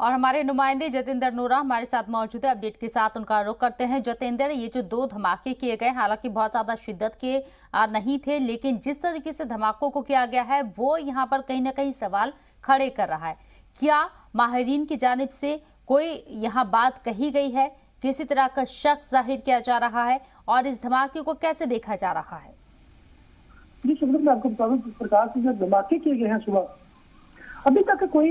और हमारे नुमाइंदे जतेंद्र नोरा हमारे साथ मौजूद है। अपडेट के साथ उनका रुख करते हैं। जतेंद्र, ये जो 2 धमाके किए गए, हालांकि बहुत ज्यादा शिद्दत के नहीं थे, लेकिन जिस तरीके से धमाकों को किया गया है वो यहाँ पर कहीं ना कहीं सवाल खड़े कर रहा है। क्या माहिरीन की जानिब से कोई यहाँ बात कही गई है, किसी तरह का शक जाहिर किया जा रहा है, और इस धमाके को कैसे देखा जा रहा है? जी शुक्रिया। मैं आपको बता दूं, जिस प्रकार से जो धमाके किए गए हैं सुबह, अभी तक कोई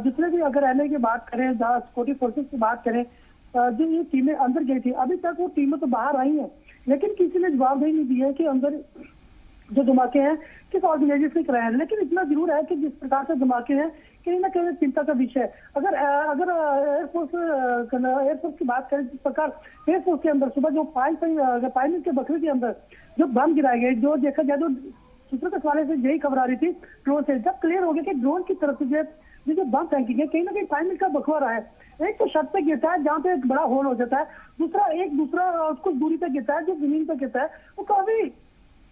जितने भी अगर एनआईए की बात करें, सिक्योरिटी फोर्सेस की बात करें, जो ये टीमें अंदर गई थी, अभी तक वो टीमें तो बाहर आई हैं, लेकिन किसी ने जवाबदेही नहीं दी है कि अंदर जो धमाके हैं किस ऑर्गेनाइजेशन ने कराए हैं। लेकिन इतना जरूर है कि जिस प्रकार से धमाके हैं कहीं ना कहीं चिंता का विषय है। अगर एयरफोर्स की बात करें, जिस प्रकार एयरफोर्स के अंदर सुबह जो पायलट के बकरे के अंदर जो बम गिराए गए, जो देखा जाए तो सूत्रों के सवाल से यही खबर आ रही थी ड्रोन से, जब क्लियर हो गया कि ड्रोन की तरफ से जो बम फेंकी गए, कहीं ना कहीं पायलट का बखवा रहा है। एक तो छत पे गिरता है जहाँ पे एक बड़ा होल हो जाता है, दूसरा कुछ दूरी पे गिरता है, जो जमीन पे गिरता है वो काफी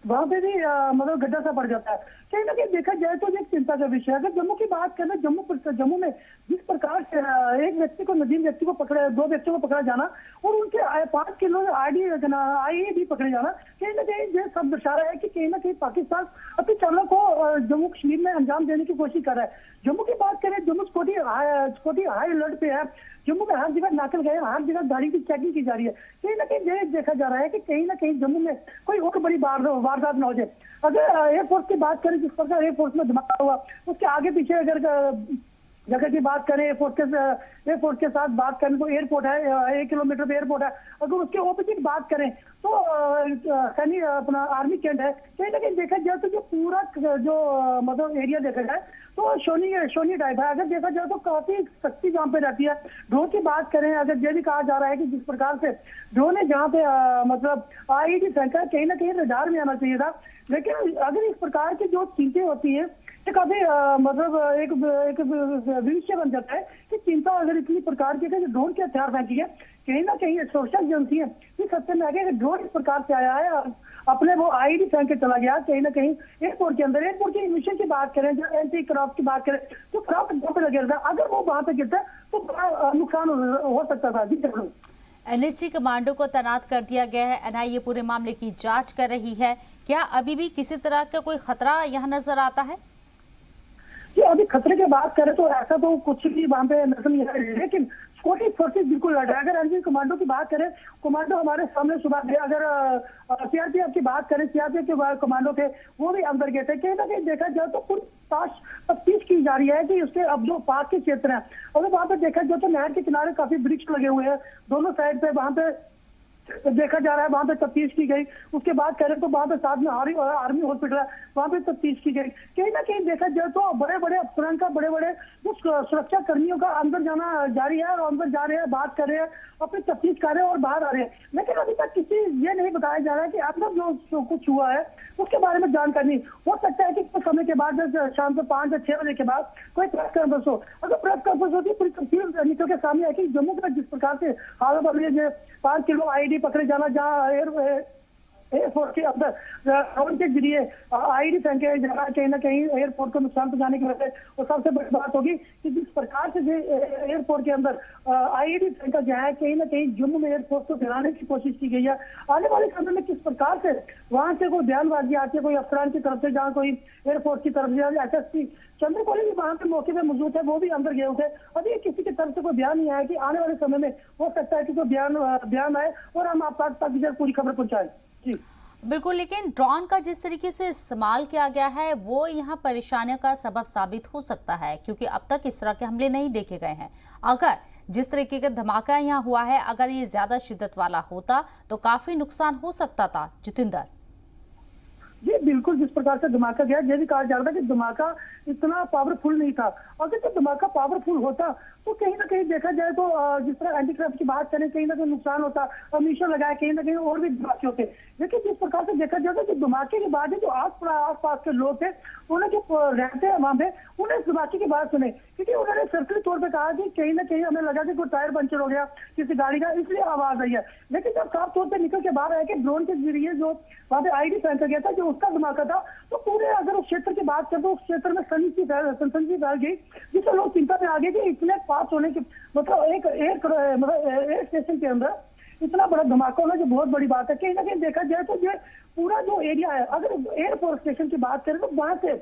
वहां पे भी मतलब गड्ढा सा पड़ जाता है। कहीं ना कहीं देखा जाए तो एक चिंता का विषय है। अगर जम्मू की बात करें, जम्मू में जिस प्रकार से एक व्यक्ति को, नदीम व्यक्ति को पकड़ा, 2 व्यक्तियों को पकड़ा जाना और उनके 5 किलो आईडी पकड़े जाना, कहीं ना कहीं ये सब दर्शा रहा है कि कहीं ना कहीं पाकिस्तान अपनी चालों को जम्मू कश्मीर में अंजाम देने की कोशिश कर रहा है। जम्मू की बात करें, जम्मू सिक्योरिटी हाई अलर्ट पे है। जम्मू में हर जगह नाकल गए, हर जगह गाड़ी की चेकिंग की जा रही है। कहीं ना कहीं ये देखा जा रहा है कि कहीं ना कहीं जम्मू में कोई और बड़ी वारदात न हो जाए। अगर एयरफोर्स की बात करें, जिस प्रकार एयरफोर्स में धमाका हुआ, उसके आगे पीछे अगर जगह की बात करें, एयरफोर्स के साथ बात करें तो एयरपोर्ट है, 1 किलोमीटर पे एयरपोर्ट है। अगर उसके ऑपोजिट बात करें तो अपना आर्मी कैंट है। कहीं ना कहीं देखा जाए तो जो पूरा जो मतलब एरिया देखा जाए तो शोनी टाइप है। अगर देखा जाए तो काफी सख्ती जहाँ पे रहती है। ड्रोन की बात करें, अगर ये भी कहा जा रहा है कि जिस प्रकार से ड्रोन ने जहाँ पे मतलब आईडी फेंका, कहीं ना कहीं रडार में आना चाहिए था। लेकिन अगर इस प्रकार की जो चीजें होती है तो काफी मतलब एक विषय बन जाता है कि चिंता अगर इतनी प्रकार की ड्रोन के हथियार फेंकी है, कहीं ना कहीं सुरक्षा एजेंसी है इस सत्य में आ गया कि ड्रोन इस प्रकार से आया है, अपने वो आईडी फेंक के चला गया कहीं ना कहीं एयरपोर्ट के अंदर। एयरपोर्ट के मिशन की बात करें, जो एंटी क्रॉप की बात करें, तो क्रॉप जहाँ पे लगे रहता है, अगर वो वहां पे गिरता है तो बड़ा नुकसान हो सकता था। जी एनएसजी कमांडो को तैनात कर दिया गया है। एनआईए पूरे मामले की जांच कर रही है। क्या अभी भी किसी तरह का कोई खतरा यहाँ नजर आता है? जी अभी खतरे की बात करें तो ऐसा तो कुछ भी वहां पे नजर नहीं आ रही है, लेकिन सिक्योरिटी फोर्सेस बिल्कुल लड़ रहा है। अगर एनजी कमांडो की बात करें, कमांडो हमारे सामने सुबह गए। अगर सीआरपीएफ की बात करें, सीआरपीएफ के कमांडो थे वो भी अंदर गए थे। कहीं ना कहीं देखा जाए तो पूरी तफ्तीश की जा रही है कि उसके अब जो पार्क के क्षेत्र है, अगर वहां पे देखा जाए तो नहर के किनारे काफी वृक्ष लगे हुए हैं दोनों साइड पे, वहां पे देखा जा रहा है, वहां पे तफ्तीश की गई। उसके बाद करें तो वहां पे साथ में आर्मी हॉस्पिटल है, वहां पे तफ्तीश की गई। कहीं ना कहीं देखा जाए तो बड़े बड़े अफसरान का, बड़े बड़े जो सुरक्षा कर्मियों का अंदर जाना जारी है, और अंदर जा रहे हैं, बात कर रहे हैं, अपनी तफ्तीश कर रहे हैं और बाहर आ रहे हैं। लेकिन अभी तक किसी ये नहीं बताया जा रहा है कि अंदर जो कुछ हुआ है उसके बारे में जानकारी हो सकता है कि कुछ समय के बाद, शाम को 5 या 6 बजे के बाद कोई प्रेस कॉन्फ्रेंस हो। अगर प्रेस कॉन्फ्रेंस होती है, पूरी तफसील निकल के सामने है कि जम्मू का जिस प्रकार से हालत बन रही है, 5 किलो आईडी पकड़े जाना, जहाँ एयरपोर्ट के अंदर ड्रोन के जरिए आईडी फेंके जाना, कहीं ना कहीं एयरपोर्ट को नुकसान पहुंचाने की वजह से, और सबसे बड़ी बात होगी कि जिस प्रकार से एयरपोर्ट के अंदर आईडी फेंका गया है, कहीं ना कहीं जम्मू में एयरपोर्ट को गिराने की कोशिश की गई है। आने वाले समय में किस प्रकार से वहां से कोई बयानबाजी आती है कोई अफसरान की तरफ से, जहाँ कोई एयरपोर्ट की तरफ से एसएसपी चंद्रकोली भी वहां पे मौके पे मौजूद है, वो भी अंदर गए थे। अभी किसी की तरफ से कोई बयान नहीं आया कि आने वाले समय में हो सकता है कि कोई बयान आए और हम आप तक पूरी खबर पहुंचाएं। जी बिल्कुल, लेकिन ड्रोन का जिस तरीके से इस्तेमाल किया गया है वो यहाँ परेशानियों का सबब साबित हो सकता है, क्योंकि अब तक इस तरह के हमले नहीं देखे गए हैं। अगर जिस तरीके का धमाका यहाँ हुआ है, अगर ये ज्यादा शिद्दत वाला होता तो काफी नुकसान हो सकता था। जितेंद्र जी बिल्कुल, जिस प्रकार से धमाका गया, यह भी कहा जा रहा था कि धमाका इतना पावरफुल नहीं था। अगर तो धमाका पावरफुल होता तो कहीं ना कहीं देखा जाए तो जिस तरह एंटी क्रैफ्ट की बात करें, कहीं ना कहीं नुकसान होता, मिशन लगाए, कहीं ना कहीं और भी धमाके होते। लेकिन जिस प्रकार से देखा जाए तो धमाके के बाद जो आस पास के लोग थे, उन्हें जो रहते हैं वहां पे, उन्हें इस धमाके की बात सुने, क्योंकि उन्होंने सरकारी तौर पर कहा कि कहीं ना कहीं हमें लगा कि कोई टायर पंचर हो गया किसी गाड़ी का, इसलिए आवाज आई है। लेकिन जब साफ तौर पर निकल के बाहर आया कि ड्रोन के जरिए जो वहां पे आईडी फेंका गया था, जो उसका धमाका था। तो पूरे अगर उस क्षेत्र की बात करें तो उस क्षेत्र में सनसनी फैल गई, जिससे लोग चिंता में आ गए कि इतने पास होने के मतलब एक एयर स्टेशन के अंदर इतना बड़ा धमाका होना जो बहुत बड़ी बात है। कहीं ना कहीं देखा जाए तो ये पूरा जो एरिया है, अगर एयरफोर्स स्टेशन की बात करें तो वहां से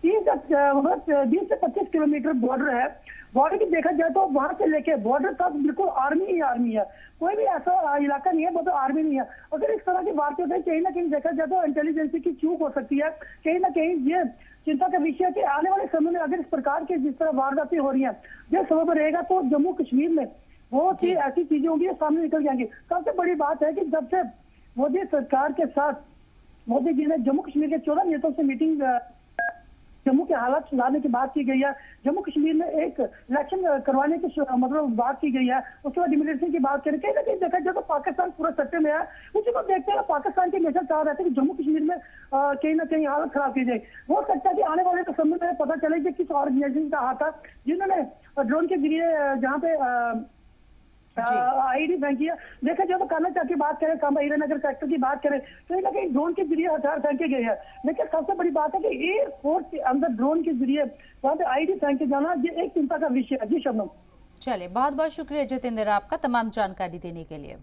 20 से 25 किलोमीटर बॉर्डर है। बॉर्डर की देखा जाए तो वहां से लेके बॉर्डर तक बिल्कुल आर्मी ही आर्मी है, कोई भी ऐसा इलाका नहीं है वो तो आर्मी नहीं है। अगर इस तरह की बात होती है कहीं ना कहीं देखा जाए तो इंटेलिजेंस की चूक हो सकती है। कहीं ना कहीं ये चिंता का विषय है कि आने वाले समय में अगर इस प्रकार की जिस तरह वारदातें हो रही हैं, जिस समय पर रहेगा तो जम्मू कश्मीर में बहुत ही ऐसी चीजें होंगी सामने निकल जाएंगी। सबसे बड़ी बात है कि जब से मोदी सरकार के साथ मोदी जी ने जम्मू कश्मीर के 14 नेताओं से मीटिंग जम्मू के हालात सुधारने की बात की गई है, जम्मू कश्मीर में एक इलेक्शन करवाने की मतलब बात की गई है, उसके बाद इमिग्रेशन की बात करें, कहीं ना कहीं देखा जाए तो पाकिस्तान पूरा सत्ते में है। उसी को देखते हैं पाकिस्तान के नेता चाह रहे थे कि जम्मू कश्मीर में कहीं ना कहीं हालत खराब की जाए। हो सकता है कि आने वाले समय में पता चले कि किस ऑर्गेनाइजेशन का हाथ था जिन्होंने ड्रोन के जरिए जहाँ पे आईडी फेंकी है। देखा जाए तो कर्नाटक की बात करें, हीरानगर सेक्टर की बात करें, कहीं ना कहीं ड्रोन के जरिए हथियार फेंके गए हैं। लेकिन सबसे बड़ी बात है कि एयरफोर्स के अंदर ड्रोन के जरिए वहां पे आईडी फेंके जाना ये एक चिंता का विषय है। जी शबनम। चलिए, बहुत बहुत शुक्रिया जितेंद्र आपका तमाम जानकारी देने के लिए।